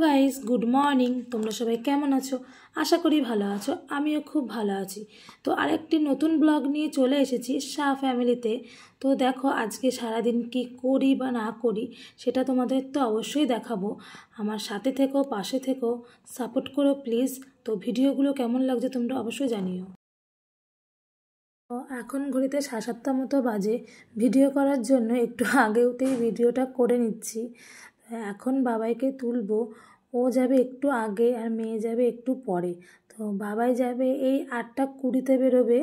Guys, good morning. তোমরা সবাই কেমন আছো? আশা করি ভালো আছো। আমিও খুব ভালো আছি। তো আরেকটি নতুন ব্লগ নিয়ে চলে এসেছি শাহ ফ্যামিলিতে। তো দেখো আজকে সারাদিন কি করি বা না করি সেটা তোমাদের তো অবশ্যই দেখাবো। আমার সাথে থেকো, পাশে থেকো, সাপোর্ট করো প্লিজ। তো ভিডিওগুলো কেমন লাগছে তোমরা অবশ্যই জানিও। তো এখন ঘড়িতে 7:30 মতো বাজে। ভিডিও করার জন্য একটু আগে উঠেই ভিডিওটা করে নিচ্ছি। এখন বাবাইকে তুলবো। ও যাবে একটু আগে আর মেয়ে যাবে একটু পরে। তো বাবাই যাবে এই 8:20 বেরোবে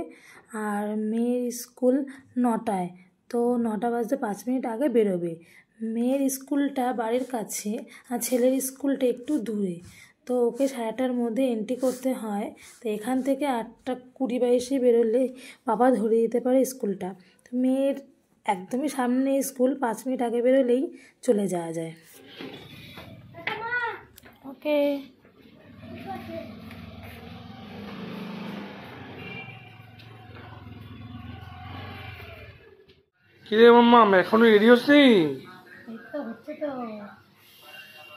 আর মেয়ের স্কুল 9টায়। তো 9টা বাজতে 5 মিনিট আগে বেরোবে। মেয়ের স্কুলটা বাড়ির কাছে আর ছেলের স্কুলটা একটু দূরে। তো ওকে 8:30টার মধ্যে এন্ট্রি করতে হয়। তো এখান থেকে 8:20 বেরোলে বাবা ধরে দিতে পারে স্কুলটা। তো মেয়ের একদমই সামনে স্কুল, 5 মিনিট আগে বেরোলেই চলে যাওয়া যায়। ওকে, কিরে মাম্মা এখনো রেডি হচ্ছি? এই তো হচ্ছে, তো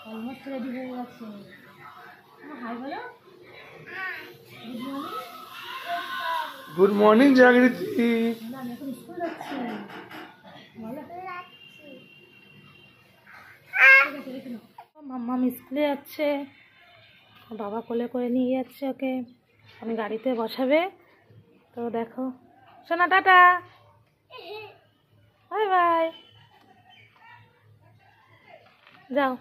অলমোস্ট রেডি হয়ে গেছে। হাই বলো, গুড মর্নিং জাগৃতি। আমি এখন স্কুল যাচ্ছি। মাম্মা স্কুলে যাচ্ছে, বাবা কোলে করে নিয়ে যাচ্ছে ওকে। আমি গাড়িতে বসাবে। তো দেখো সোনা, টাটা, বাই বাই, যাও।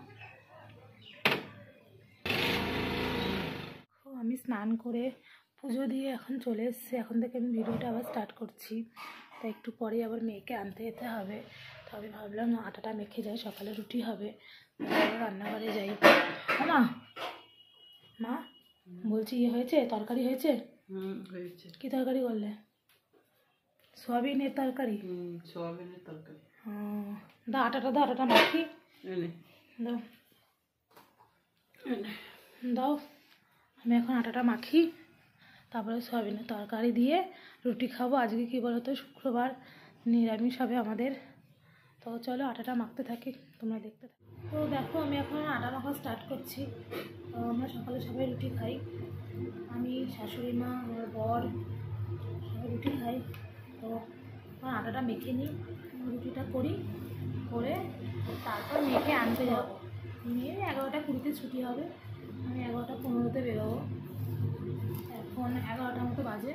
আমি স্নান করে পুজো দিয়ে এখন চলে এসেছি। এখন থেকে আমি ভিডিওটা আবার স্টার্ট করছি। তাই একটু পরে আবার মেয়েকে আনতে যেতে হবে। তো আমি ভাবলাম আটাটা মেখে যাই, সকালে রুটি হবে, রান্নাঘরে যাই। মা মা বলছি ইয়ে হয়েছে, তরকারি হয়েছে? হয়েছে। কি তরকারি করলে? সোয়াবিনের তরকারি? সোয়াবিনের তরকারি। দাও আটাটা, দাও আটাটা মাখি, দাও দাও। আমি এখন আটাটা মাখি, তারপরে সয়াবিনের তরকারি দিয়ে রুটি খাবো। আজকে কি বলো তো, শুক্রবার, নিরামিষ হবে আমাদের। তো চলো আটাটা মাখতে থাকি, তোমরা দেখতে থাকো। তো দেখো আমি এখন আটা মাখা স্টার্ট করছি। তো আমরা সকালে সবাই রুটি খাই। আমি, শাশুড়ি মা, আমার বর সবাই রুটি খাই। তো আটাটা মেখে নিই, রুটিটা করি, করে তারপর মেয়েকে আনতে যাবো। মেয়ে 11:20 ছুটি হবে, আমি 11:15 বেরোবো। এখন 11টা মতো বাজে।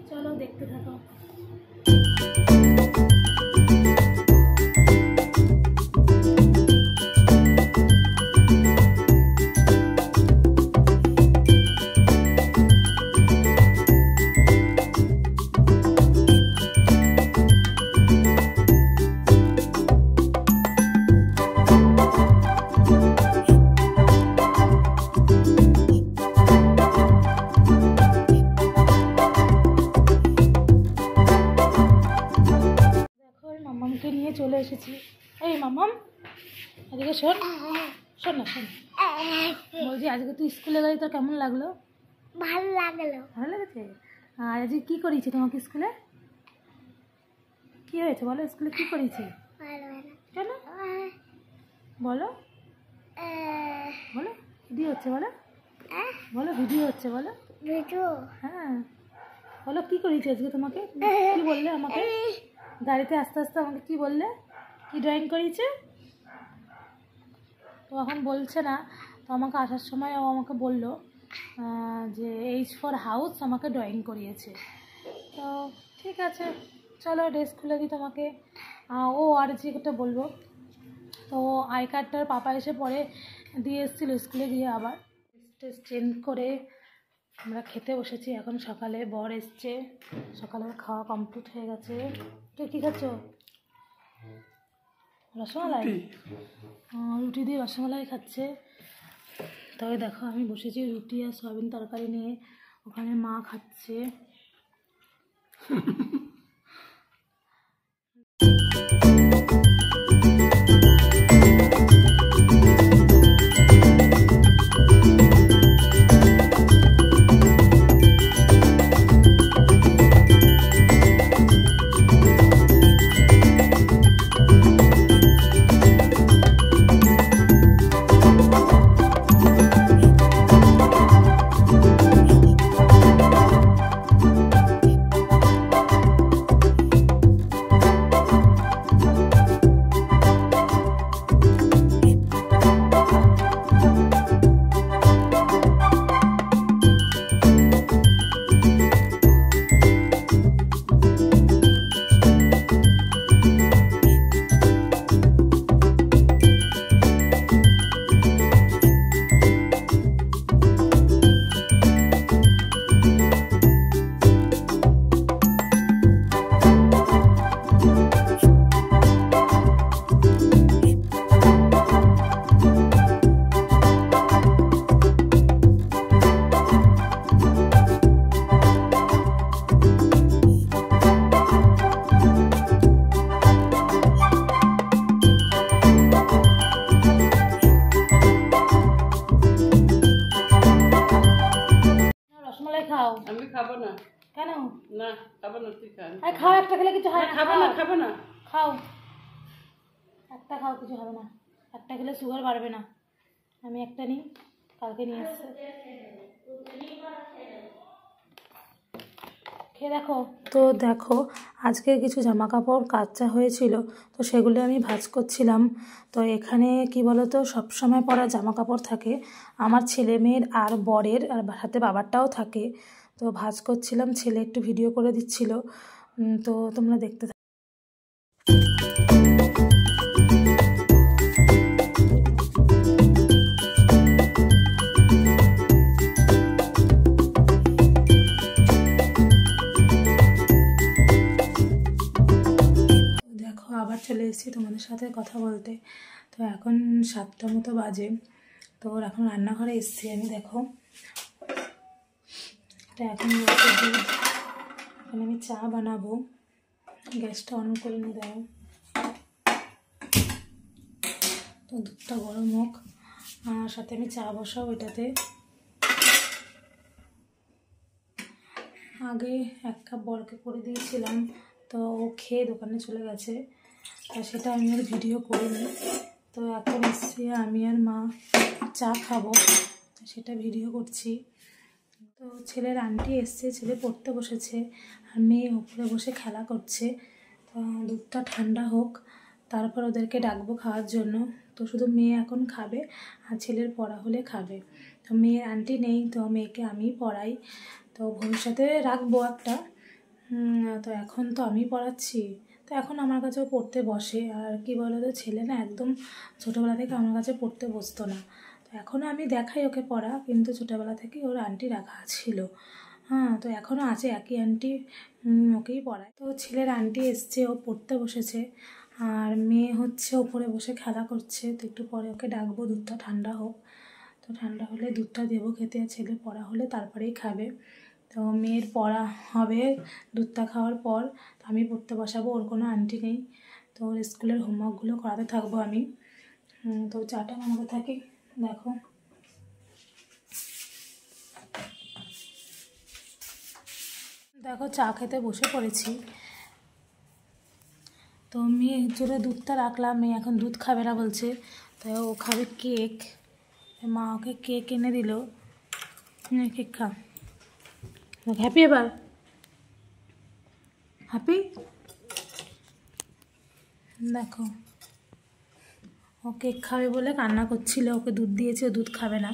চলো দেখতে থাকো। নিয়ে চলে এসেছি। এই মাম্মাম এদিকে শোন, শোন না, শোন। বলছি আজকে তুই স্কুলে গেলি, তোর কেমন লাগলো? ভালো লাগলো। ভালো লেগেছে? আর আজকে কী করিয়েছে তোমাকে স্কুলে? কী হয়েছে বলো, স্কুলে কী করিয়েছে? কেন বলো, বলো ভিডিও হচ্ছে, বলো বলো ভিডিও হচ্ছে, বলো ভিডিও। হ্যাঁ বলো কী করিয়েছে আজকে তোমাকে? কী বললে আমাকে গাড়িতে আস্তে আস্তে, আমাকে কি বললে, কি ড্রয়িং করিয়েছে? তো এখন বলছে না। তো আমাকে আসার সময় ও আমাকে বলল যে H ফর হাউস আমাকে ড্রয়িং করিয়েছে। তো ঠিক আছে, চলো ড্রেস খুলে দিই তোমাকে। ও আর যেটা বলবো, তো আই কার্ডটার পাপা এসে পরে দিয়ে এসেছিলো স্কুলে, গিয়ে আবার ড্রেস চেঞ্জ করে আমরা খেতে বসেছি। এখন সকালে বর এসছে, সকালের খাওয়া কমপ্লিট হয়ে গেছে। তুই কী খাচ্ছ? রসমালাই? রুটি দিয়ে রসমালাই খাচ্ছে। তবে দেখো আমি বসেছি রুটি আর সয়াবিন তরকারি নিয়ে, ওখানে মা খাচ্ছে। না খাবো না, তুই খা। আরে খাও, একটা খেলে কিছু হয় না। খাবো না, খাবো না। খাও, একটা খাও, কিছু হবে না। একটা খেলে সুগার বাড়বে না। আমি একটা নিই, কালকে নিয়ে এসছি, খেয়ে দেখো। তো দেখো, আজকে কিছু জামা কাপড় কাচা হয়েছিল, তো সেগুলো আমি ভাঁজ করছিলাম। তো এখানে কি বলতো, সবসময় পরা জামা কাপড় থাকে আমার ছেলে মেয়ের আর বরের, আর হাতে বাবারটাও থাকে। তো ভাঁজ করছিলাম, ছেলে একটু ভিডিও করে দিচ্ছিল। তো তোমরা দেখতে থাকো। দেখো, আবার চলে এসেছি তোমাদের সাথে কথা বলতে। তো এখন 7টা মতো বাজে। তো এখন রান্নাঘরে এসেছি আমি। দেখো, এটা এখন রয়েছে দুধ। এখন আমি চা বানাবো, গ্যাসটা অন করে নিয়ে দাও। তো দুধটা গরম হোক, আর সাথে আমি চা বসাবো এটাতে। আগে 1 কাপ বরকে করে দিয়েছিলাম, তো ও খেয়ে দোকানে চলে গেছে, তো সেটা আমি আর ভিডিও করিনি। তো এখন এসছি আমি আর মা চা খাবো, সেটা ভিডিও করছি। তো ছেলের আন্টি এসছে, ছেলে পড়তে বসেছে, আর মেয়ে উপরে বসে খেলা করছে। তো দুধটা ঠান্ডা হোক, তারপর ওদেরকে ডাকবো খাওয়ার জন্য। তো শুধু মেয়ে এখন খাবে, আর ছেলের পড়া হলে খাবে। তো মেয়ের আন্টি নেই, তো মেয়েকে আমিই পড়াই। তো ভবিষ্যতে রাখবো একটা। তো এখন তো আমি পড়াচ্ছি, তো এখন আমার কাছেও পড়তে বসে। আর কি বলো তো, ছেলে না একদম ছোটোবেলা থেকে আমার কাছে পড়তে বসতো না। তো এখনও আমি দেখাই ওকে পড়া, কিন্তু ছোটোবেলা থেকেই ওর আন্টি রাখা ছিল। হ্যাঁ, তো এখনও আছে একই আন্টি, ওকেই পড়ায়। তো ছেলের আন্টি এসছে, ও পড়তে বসেছে, আর মেয়ে হচ্ছে ওপরে বসে খেলা করছে। তো একটু পরে ওকে ডাকবো, দুধটা ঠান্ডা হোক। তো ঠান্ডা হলে দুধটা দেবো খেতে, আর ছেলে পড়া হলে তারপরেই খাবে। তো মেয়ের পড়া হবে দুধটা খাওয়ার পর, তো আমি পড়তে বসাবো। ওর কোনো আন্টি নেই, তো ওর স্কুলের হোমওয়ার্কগুলো করাতে থাকবো আমি। তো চাটা বানাতে থাকি। দেখো, দেখো চা খেতে বসে পড়েছি। তো মেয়ে জোরে দুধটা রাখলাম, মেয়ে এখন দুধ খাবে না বলছে, তাই ও খাবে কেক। মা ওকে কেক এনে দিল, কেক খা। হ্যাপি এবার, হ্যাপি। দেখো, ও কেক খাবে বলে কান্না করছিল, ওকে দুধ দিয়েছে, ও দুধ খাবে না,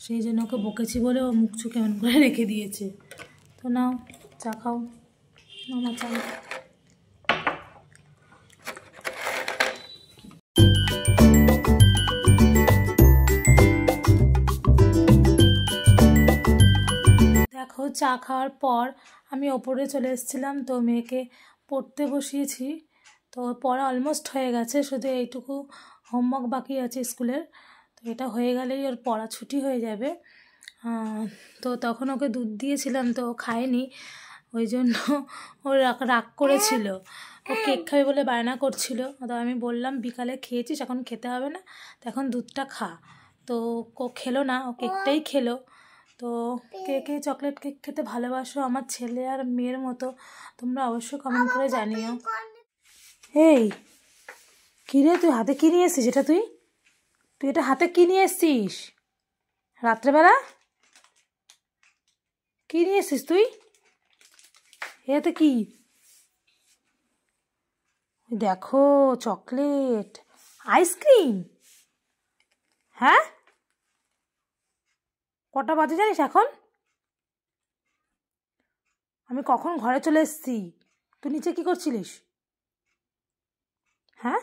সেই জন্য ওকে বকেছি বলে ও মুখ চুখ এমন করে রেখে দিয়েছে। তো নাও চা খাও, না চা। দেখো, চা খাওয়ার পর আমি ওপরে চলে এসেছিলাম। তো মেয়েকে পড়তে বসিয়েছি, তো পড়া অলমোস্ট হয়ে গেছে, শুধু এইটুকু হোমওয়ার্ক বাকি আছে স্কুলের। তো এটা হয়ে গেলেই ওর পড়া ছুটি হয়ে যাবে। তো তখন ওকে দুধ দিয়েছিলাম, তো ও খায়নি, ওই জন্য ও রাগ করেছিল। ও কেক খাবে বলে বায়না করছিল। তো আমি বললাম বিকালে খেয়েছিস, এখন খেতে হবে না, তো এখন দুধটা খা। তো ও খেলো না, ও কেকটাই খেলো। তো কে কে চকলেট কেক খেতে ভালোবাসো আমার ছেলে আর মেয়ের মতো, তোমরা অবশ্যই কমেন্ট করে জানিও। এই কী রে, তুই হাতে কী নিয়ে এসছিস? এটা তুই এটা হাতে কী নিয়ে এসছিস রাত্রেবেলা? কী নিয়ে এসছিস তুই? এতে কি? দেখো, চকলেট, আইসক্রিম। হ্যাঁ, কটা বাজে জানিস এখন? আমি কখন ঘরে চলে এসেছি, তুই নিচে কি করছিলিস? হ্যাঁ,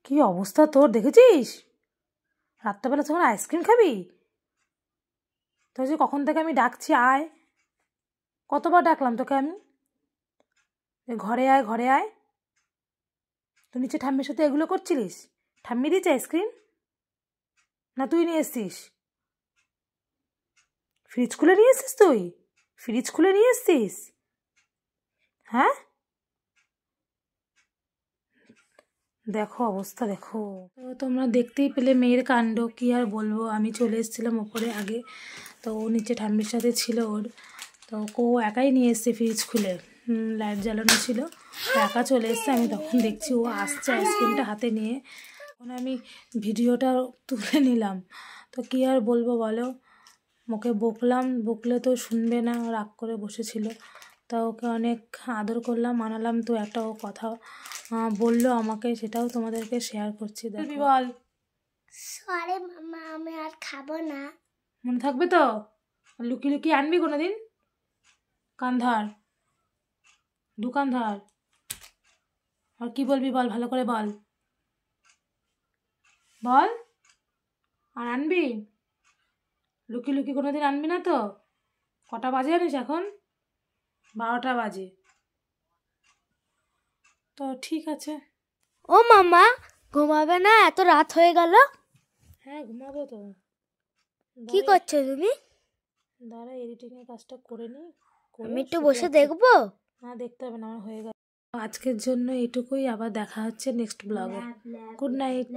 কি অবস্থা তোর দেখেছিস? রাত্রেবেলা যখন আইসক্রিম খাবি? তো যে কখন থেকে আমি ডাকছি আয়, কতবার ডাকলাম তোকে আমি, ঘরে আয় ঘরে আয়। তুই নিচে ঠাম্মির সাথে এগুলো করছিলিস? ঠাম্মি দিয়েছে আইসক্রিম, না তুই নিয়ে এসছিস? ফ্রিজ খুলে নিয়ে এসছিস? তুই ফ্রিজ খুলে নিয়ে এসছিস? হ্যাঁ, দেখো অবস্থা দেখো। তো তোমরা দেখতেই পেলে মেয়ের কাণ্ড, কি আর বলবো। আমি চলে এসেছিলাম ওপরে আগে, তো ও নিচে ঠাম্মির সাথে ছিল ওর। তো ও একাই নিয়ে এসছে ফ্রিজ খুলে, লাইট জ্বালানো ছিল, একা চলে এসছে। আমি তখন দেখছি ও আসছে আইসক্রিমটা হাতে নিয়ে, তখন আমি ভিডিওটা তুলে নিলাম। তো কী আর বলবো বলো, ওকে বকলে তো শুনবে না, রাগ করে বসেছিল। তা ওকে অনেক আদর করলাম, মানালাম। তো একটা ও কথা বললো আমাকে, সেটাও তোমাদেরকে শেয়ার করছি। দেখবি বল, সরি মামা, আমি আর খাবো না। মনে থাকবে তো? লুকিয়ে লুকিয়ে আনবি কোনোদিন? কান্ধার দোকানধার, আর কি বলবি বল, ভালো করে বল, বল। আর আনবি? লুকিয়ে লুকিয়ে কোনোদিন আনবি না তো? কটা বাজে জানিস এখন? 12টা বাজে। তো ঠিক আছে। ও মামা, ঘুমাবে না? এত রাত হয়ে গেল। হ্যাঁ ঘুমাবো তো। কি করছো তুমি? দাঁড়া, এডিটিংয়ের কাজটা করে নিই। আমি একটু বসে দেখবো। না, দেখতে হবে না, আমার হয়ে গেছে। আজকের জন্য এটুকুই, আবার দেখা হচ্ছে নেক্সট ব্লগে। Good night.